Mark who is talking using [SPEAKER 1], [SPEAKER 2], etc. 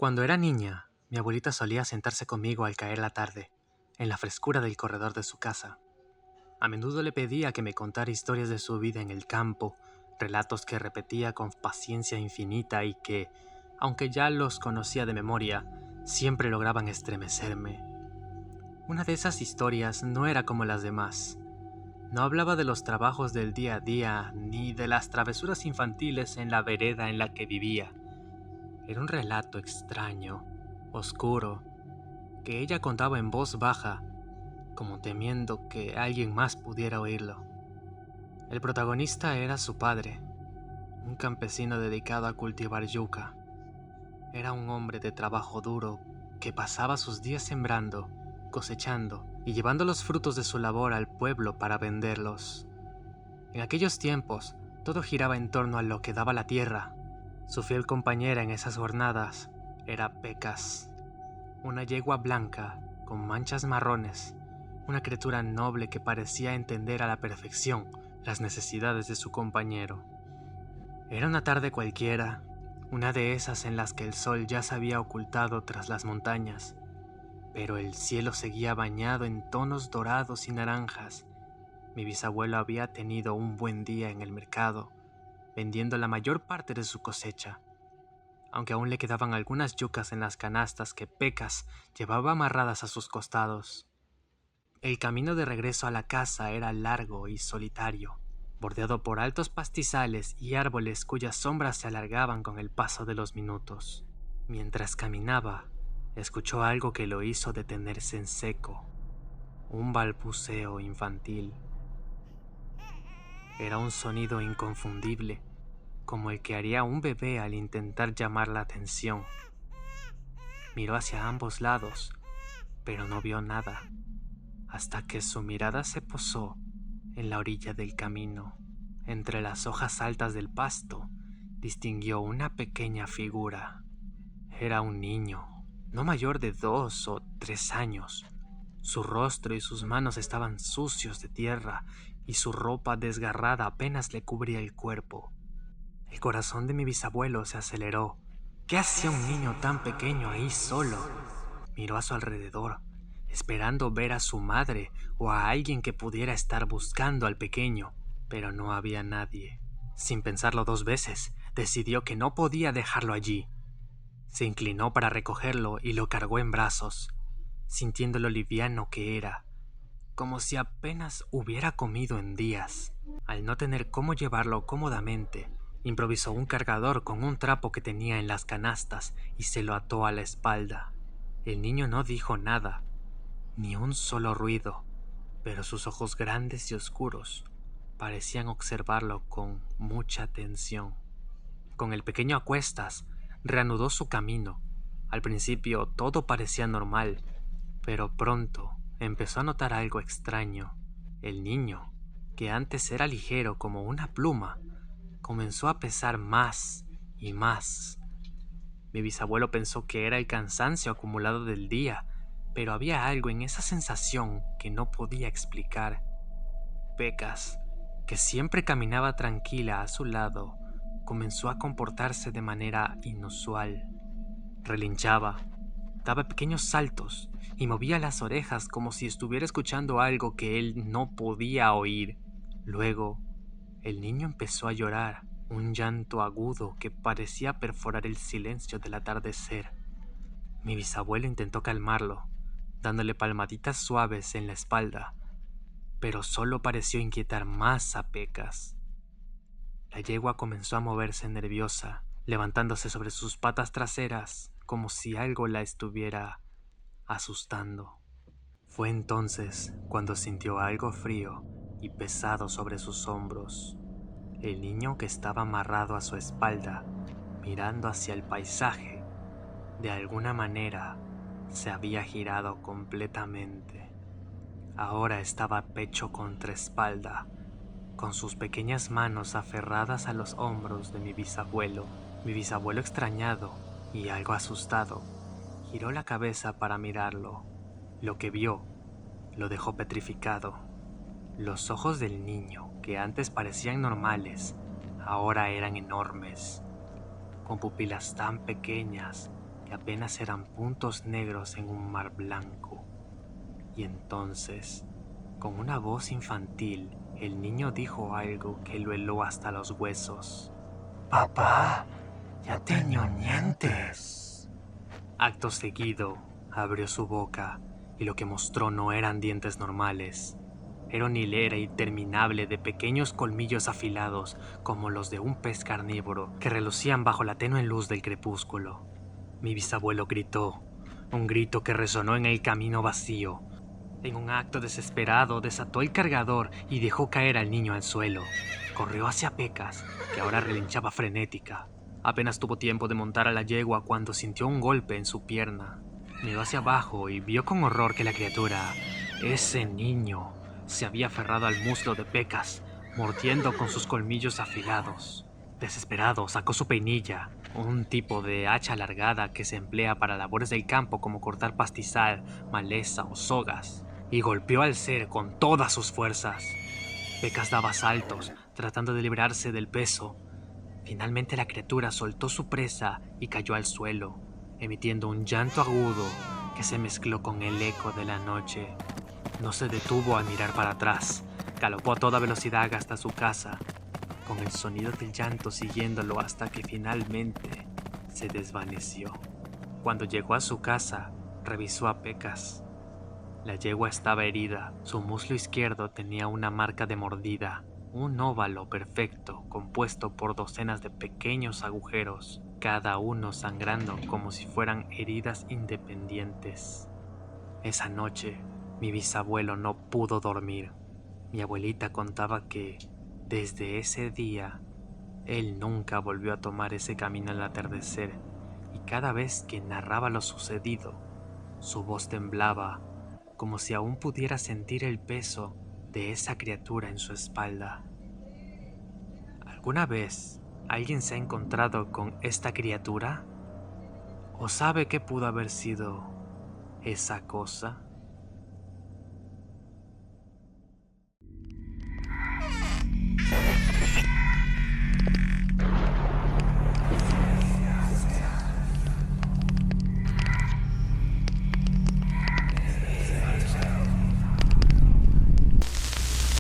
[SPEAKER 1] Cuando era niña, mi abuelita solía sentarse conmigo al caer la tarde, en la frescura del corredor de su casa. A menudo le pedía que me contara historias de su vida en el campo, relatos que repetía con paciencia infinita y que, aunque ya los conocía de memoria, siempre lograban estremecerme. Una de esas historias no era como las demás. No hablaba de los trabajos del día a día ni de las travesuras infantiles en la vereda en la que vivía. Era un relato extraño, oscuro, que ella contaba en voz baja, como temiendo que alguien más pudiera oírlo. El protagonista era su padre, un campesino dedicado a cultivar yuca. Era un hombre de trabajo duro que pasaba sus días sembrando, cosechando y llevando los frutos de su labor al pueblo para venderlos. En aquellos tiempos, todo giraba en torno a lo que daba la tierra. Su fiel compañera en esas jornadas era Pecas, una yegua blanca con manchas marrones, una criatura noble que parecía entender a la perfección las necesidades de su compañero. Era una tarde cualquiera, una de esas en las que el sol ya se había ocultado tras las montañas, pero el cielo seguía bañado en tonos dorados y naranjas. Mi bisabuelo había tenido un buen día en el mercado, vendiendo la mayor parte de su cosecha, aunque aún le quedaban algunas yucas en las canastas que Pecas llevaba amarradas a sus costados. El camino de regreso a la casa era largo y solitario, bordeado por altos pastizales y árboles cuyas sombras se alargaban con el paso de los minutos. Mientras caminaba, escuchó algo que lo hizo detenerse en seco, un balbuceo infantil. Era un sonido inconfundible, como el que haría un bebé al intentar llamar la atención. Miró hacia ambos lados, pero no vio nada, hasta que su mirada se posó en la orilla del camino. Entre las hojas altas del pasto, distinguió una pequeña figura. Era un niño, no mayor de 2 o 3 años. Su rostro y sus manos estaban sucios de tierra y su ropa desgarrada apenas le cubría el cuerpo. El corazón de mi bisabuelo se aceleró. ¿Qué hacía un niño tan pequeño ahí solo? Miró a su alrededor, esperando ver a su madre o a alguien que pudiera estar buscando al pequeño, pero no había nadie. Sin pensarlo 2 veces, decidió que no podía dejarlo allí. Se inclinó para recogerlo y lo cargó en brazos, sintiendo lo liviano que era, como si apenas hubiera comido en días. Al no tener cómo llevarlo cómodamente, improvisó un cargador con un trapo que tenía en las canastas y se lo ató a la espalda. El niño no dijo nada, ni un solo ruido, pero sus ojos grandes y oscuros parecían observarlo con mucha atención. Con el pequeño a cuestas, reanudó su camino. Al principio todo parecía normal, pero pronto empezó a notar algo extraño. El niño, que antes era ligero como una pluma, comenzó a pesar más y más. Mi bisabuelo pensó que era el cansancio acumulado del día, pero había algo en esa sensación que no podía explicar. Pecas, que siempre caminaba tranquila a su lado, comenzó a comportarse de manera inusual. Relinchaba, daba pequeños saltos y movía las orejas como si estuviera escuchando algo que él no podía oír. Luego, el niño empezó a llorar, un llanto agudo que parecía perforar el silencio del atardecer. Mi bisabuelo intentó calmarlo, dándole palmaditas suaves en la espalda, pero solo pareció inquietar más a Pecas. La yegua comenzó a moverse nerviosa, levantándose sobre sus patas traseras como si algo la estuviera asustando. Fue entonces cuando sintió algo frío y pesado sobre sus hombros. El niño, que estaba amarrado a su espalda, mirando hacia el paisaje, de alguna manera se había girado completamente. Ahora estaba pecho contra espalda, con sus pequeñas manos aferradas a los hombros de mi bisabuelo. Mi bisabuelo, extrañado y algo asustado, giró la cabeza para mirarlo. Lo que vio lo dejó petrificado. Los ojos del niño, que antes parecían normales, ahora eran enormes, con pupilas tan pequeñas que que apenas eran puntos negros en un mar blanco. Y entonces, con una voz infantil, el niño dijo algo que lo heló hasta los huesos.
[SPEAKER 2] Papá, ya tengo dientes.
[SPEAKER 1] Acto seguido, abrió su boca y lo que mostró no eran dientes normales. Era una hilera interminable de pequeños colmillos afilados como los de un pez carnívoro que relucían bajo la tenue luz del crepúsculo. Mi bisabuelo gritó, un grito que resonó en el camino vacío. En un acto desesperado desató el cargador y dejó caer al niño al suelo. Corrió hacia Pecas, que ahora relinchaba frenética. Apenas tuvo tiempo de montar a la yegua cuando sintió un golpe en su pierna. Miró hacia abajo y vio con horror que la criatura, ese niño, se había aferrado al muslo de Pecas, mordiendo con sus colmillos afilados. Desesperado, sacó su peinilla, un tipo de hacha alargada que se emplea para labores del campo como cortar pastizal, maleza o sogas, y golpeó al ser con todas sus fuerzas. Pecas daba saltos, tratando de librarse del peso. Finalmente la criatura soltó su presa y cayó al suelo, emitiendo un llanto agudo que se mezcló con el eco de la noche. No se detuvo a mirar para atrás, galopó a toda velocidad hasta su casa, con el sonido del llanto siguiéndolo hasta que finalmente se desvaneció. Cuando llegó a su casa, revisó a Pecas. La yegua estaba herida, su muslo izquierdo tenía una marca de mordida, un óvalo perfecto compuesto por docenas de pequeños agujeros, cada uno sangrando como si fueran heridas independientes. Esa noche, mi bisabuelo no pudo dormir. Mi abuelita contaba que, desde ese día, él nunca volvió a tomar ese camino al atardecer, y cada vez que narraba lo sucedido, su voz temblaba, como si aún pudiera sentir el peso de esa criatura en su espalda. ¿Alguna vez alguien se ha encontrado con esta criatura? ¿O sabe qué pudo haber sido esa cosa?